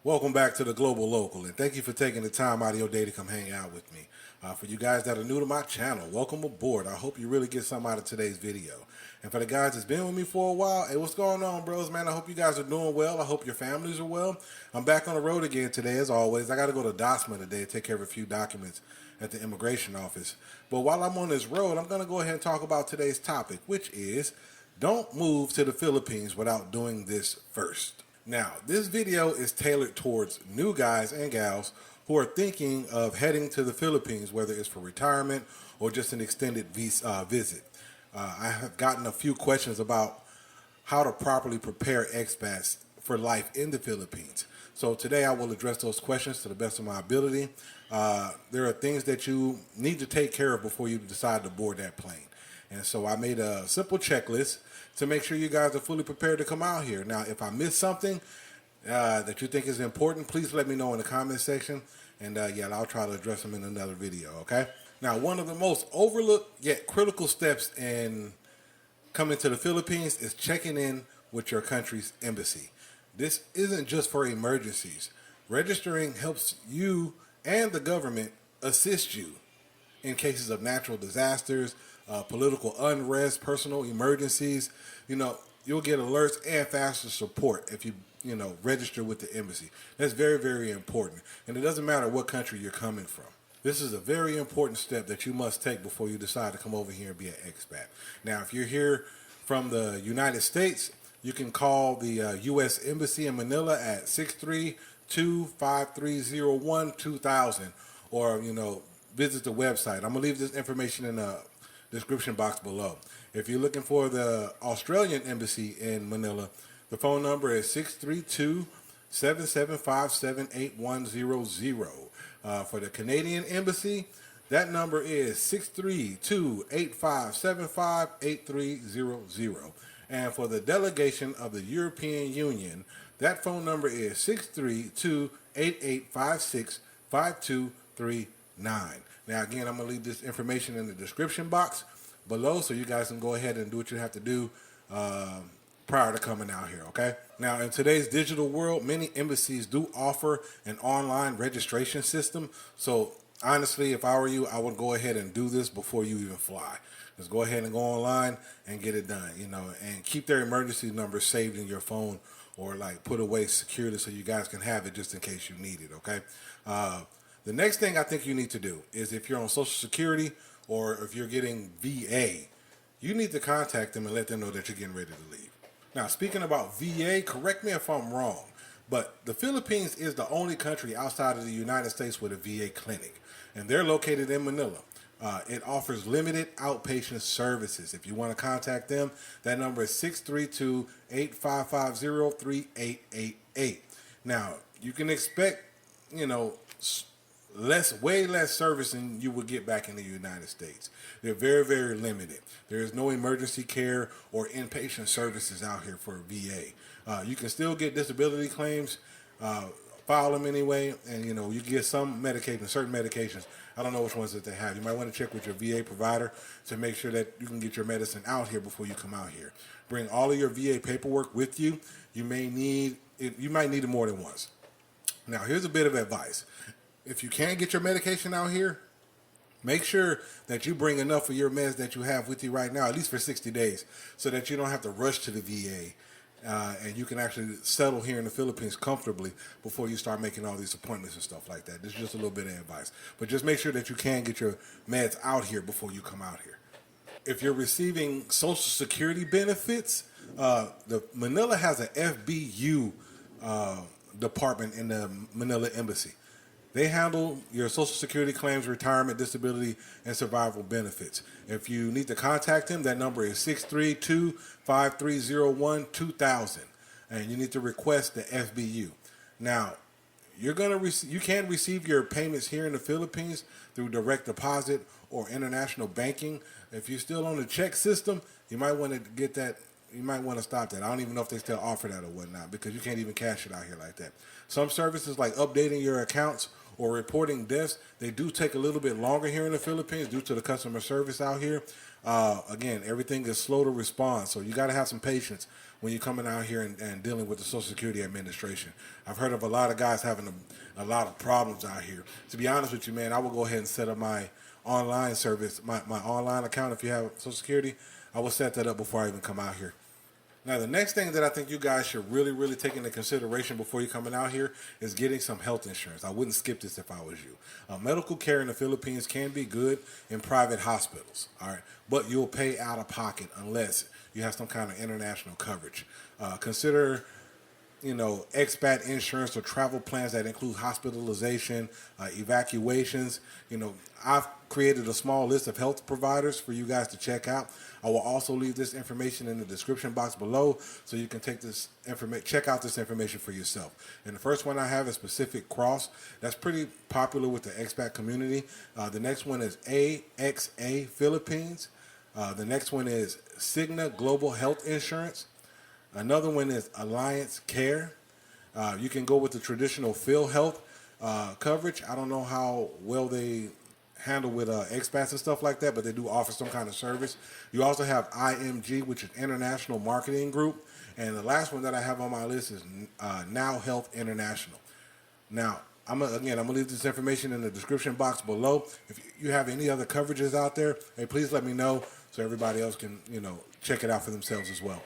Welcome back to the Global Local, and thank you for taking the time out of your day to come hang out with me. For you guys that are new to my channel, welcome aboard. I hope you really get something out of today's video. And for the guys that's been with me for a while, hey, what's going on, bros, man? I hope you guys are doing well. I hope your families are well. I'm back on the road again today, as always. I got to go to Dosma today to take care of a few documents at the immigration office. But while I'm on this road, I'm going to go ahead and talk about today's topic, which is don't move to the Philippines without doing this first. Now, this video is tailored towards new guys and gals who are thinking of heading to the Philippines, whether it's for retirement or just an extended visit. I have gotten a few questions about how to properly prepare expats for life in the Philippines. So today I will address those questions to the best of my ability. There are things that you need to take care of before you decide to board that plane. And so I made a simple checklist to make sure you guys are fully prepared to come out here. Now, if I missed something that you think is important, please let me know in the comment section. And yeah, I'll try to address them in another video, okay? Now, one of the most overlooked yet critical steps in coming to the Philippines is checking in with your country's embassy. This isn't just for emergencies. Registering helps you and the government assist you in cases of natural disasters, political unrest, personal emergencies. You'll get alerts and faster support if you register with the embassy. That's very, very important. And it doesn't matter what country you're coming from. This is a very important step that you must take before you decide to come over here and be an expat. Now, if you're here from the United States, you can call the U.S. Embassy in Manila at 632-5301-2000, or, visit the website. I'm going to leave this information in the description box below. If you're looking for the Australian Embassy in Manila, the phone number is 632-7757-8100. For the Canadian Embassy, that number is 632-8575-8300. And for the delegation of the European Union, that phone number is 632-8856-5239. Now, again, I'm going to leave this information in the description box below so you guys can go ahead and do what you have to do prior to coming out here, okay? Now, in today's digital world, many embassies do offer an online registration system. So, honestly, if I were you, I would go ahead and do this before you even fly. Just go ahead and go online and get it done, and keep their emergency number saved in your phone, or like put away securely so you guys can have it just in case you need it, okay? The next thing I think you need to do is, if you're on Social Security or if you're getting VA, you need to contact them and let them know that you're getting ready to leave. Now, speaking about VA, correct me if I'm wrong, but the Philippines is the only country outside of the United States with a VA clinic, and they're located in Manila. It offers limited outpatient services. If you want to contact them, that number is 632-8550-3888. Now, you can expect, way less service than you would get back in the United States. They're very, very limited. There is no emergency care or inpatient services out here for VA. You can still get disability claims, file them anyway, and you get some medication, certain medications. I don't know which ones that they have. You might want to check with your VA provider to make sure that you can get your medicine out here before you come out here. Bring all of your VA paperwork with you. You might need it more than once. Now, here's a bit of advice. If you can't get your medication out here, make sure that you bring enough of your meds that you have with you right now, at least for 60 days, so that you don't have to rush to the VA, and you can actually settle here in the Philippines comfortably before you start making all these appointments and stuff like that. This is just a little bit of advice. But just make sure that you can get your meds out here before you come out here. If you're receiving Social Security benefits, the Manila has an FBU department in the Manila Embassy. They handle your Social Security claims, retirement, disability, and survival benefits. If you need to contact them, that number is 632-5301-2000, and you need to request the FBU. Now, you can receive your payments here in the Philippines through direct deposit or international banking. If you're still on the check system, you might want to get that. You might want to stop that. I don't even know if they still offer that or whatnot, because you can't even cash it out here like that. Some services like updating your accounts or reporting deaths, they do take a little bit longer here in the Philippines due to the customer service out here. Again, everything is slow to respond, so you got to have some patience when you're coming out here and dealing with the Social Security Administration. I've heard of a lot of guys having a lot of problems out here. To be honest with you, man, I will go ahead and set up my online service, my online account. If you have Social Security, I will set that up before I even come out here. Now, the next thing that I think you guys should really take into consideration before you're coming out here is getting some health insurance. I wouldn't skip this if I was you. Medical care in the Philippines can be good in private hospitals, all right, but you'll pay out of pocket unless you have some kind of international coverage. Consider expat insurance or travel plans that include hospitalization, evacuations. I've created a small list of health providers for you guys to check out. I will also leave this information in the description box below so you can check out this information for yourself. And the first one I have is Pacific Cross. That's pretty popular with the expat community. The next one is AXA Philippines. The next one is Cigna Global Health Insurance. Another one is Alliance Care. You can go with the traditional PhilHealth coverage. I don't know how well they handle with expats and stuff like that, but they do offer some kind of service. You also have IMG, which is International Marketing Group. And the last one that I have on my list is Now Health International. Now, I'm going to leave this information in the description box below. If you have any other coverages out there, hey, please let me know so everybody else can, check it out for themselves as well.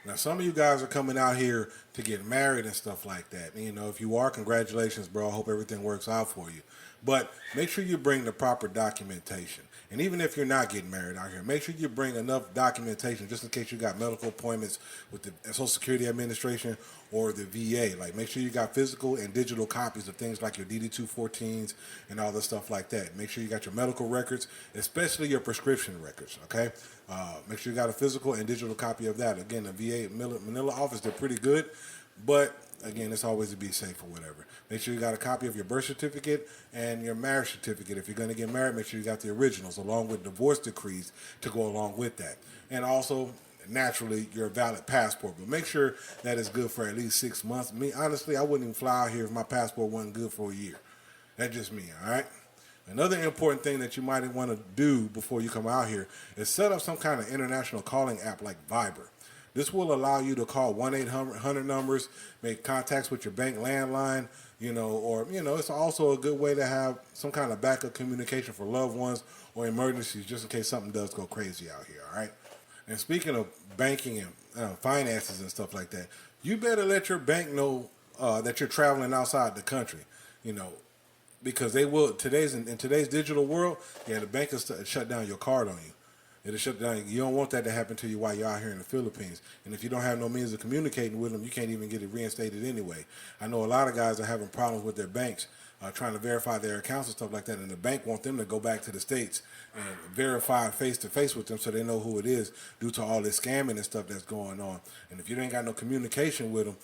Now, some of you guys are coming out here to get married and stuff like that. If you are, congratulations, bro. I hope everything works out for you. But make sure you bring the proper documentation. And even if you're not getting married out here, make sure you bring enough documentation just in case you got medical appointments with the Social Security Administration or the VA. Like, make sure you got physical and digital copies of things like your DD-214s and all the stuff like that. Make sure you got your medical records, especially your prescription records, okay? Make sure you got a physical and digital copy of that. Again, the VA Manila office, they're pretty good, but again, it's always to be safe or whatever. Make sure you got a copy of your birth certificate and your marriage certificate. If you're going to get married, make sure you got the originals along with divorce decrees to go along with that. And also, naturally, your valid passport. But make sure that it's good for at least 6 months. Me, honestly, I wouldn't even fly out here if my passport wasn't good for a year. That's just me, all right? Another important thing that you might want to do before you come out here is set up some kind of international calling app like Viber. This will allow you to call 1-800 numbers, make contacts with your bank landline, or it's also a good way to have some kind of backup communication for loved ones or emergencies just in case something does go crazy out here, all right? And speaking of banking and finances and stuff like that, you better let your bank know that you're traveling outside the country, because they will, in today's digital world, the bank will shut down your card on you. It'll shut down. You don't want that to happen to you while you're out here in the Philippines. And if you don't have no means of communicating with them, you can't even get it reinstated anyway. I know a lot of guys are having problems with their banks, trying to verify their accounts and stuff like that, and the bank wants them to go back to the States and verify face-to-face with them so they know who it is due to all this scamming and stuff that's going on. And if you ain't got no communication with them,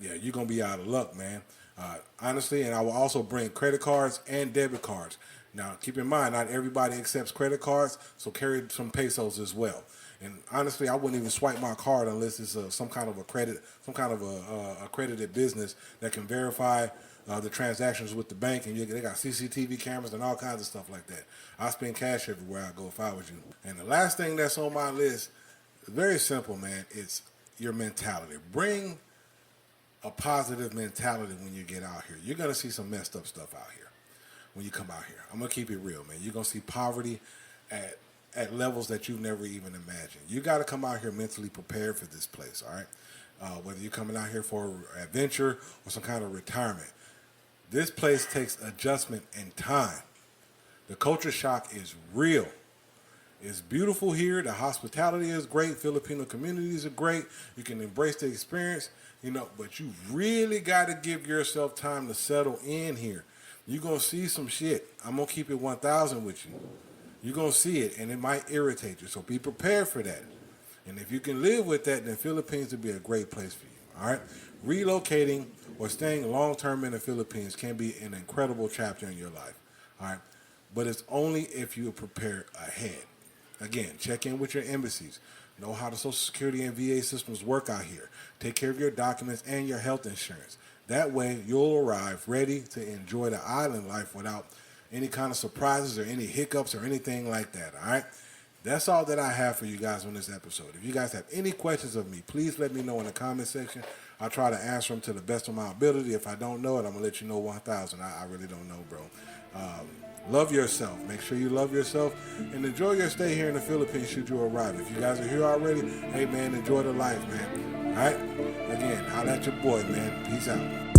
yeah, you're going to be out of luck, man. Honestly, and I will also bring credit cards and debit cards. Now, keep in mind, not everybody accepts credit cards, so carry some pesos as well. And honestly, I wouldn't even swipe my card unless it's some kind of accredited business that can verify the transactions with the bank, and they got CCTV cameras and all kinds of stuff like that. I spend cash everywhere I go if I was you. And the last thing that's on my list is very simple, man. It's your mentality. Bring a positive mentality when you get out here. You're going to see some messed up stuff out here when you come out here. I'm going to keep it real, man. You're going to see poverty at levels that you've never even imagined. You got to come out here mentally prepared for this place, all right? Whether you're coming out here for adventure or some kind of retirement. This place takes adjustment and time. The culture shock is real. It's beautiful here. The hospitality is great. Filipino communities are great. You can embrace the experience, but you really got to give yourself time to settle in here. You're going to see some shit. I'm going to keep it 1,000 with you. You're going to see it, and it might irritate you. So be prepared for that. And if you can live with that, then Philippines would be a great place for you. All right? Relocating or staying long-term in the Philippines can be an incredible chapter in your life. All right? But it's only if you are prepared ahead. Again, check in with your embassies. Know how the Social Security and VA systems work out here. Take care of your documents and your health insurance. That way, you'll arrive ready to enjoy the island life without any kind of surprises or any hiccups or anything like that, all right? That's all that I have for you guys on this episode. If you guys have any questions of me, please let me know in the comment section. I'll try to answer them to the best of my ability. If I don't know it, I'm going to let you know 1,000. I really don't know, bro. Love yourself. Make sure you love yourself and enjoy your stay here in the Philippines should you arrive. If you guys are here already, hey, man, enjoy the life, man. All right? Again, holla at your boy, man. Peace out.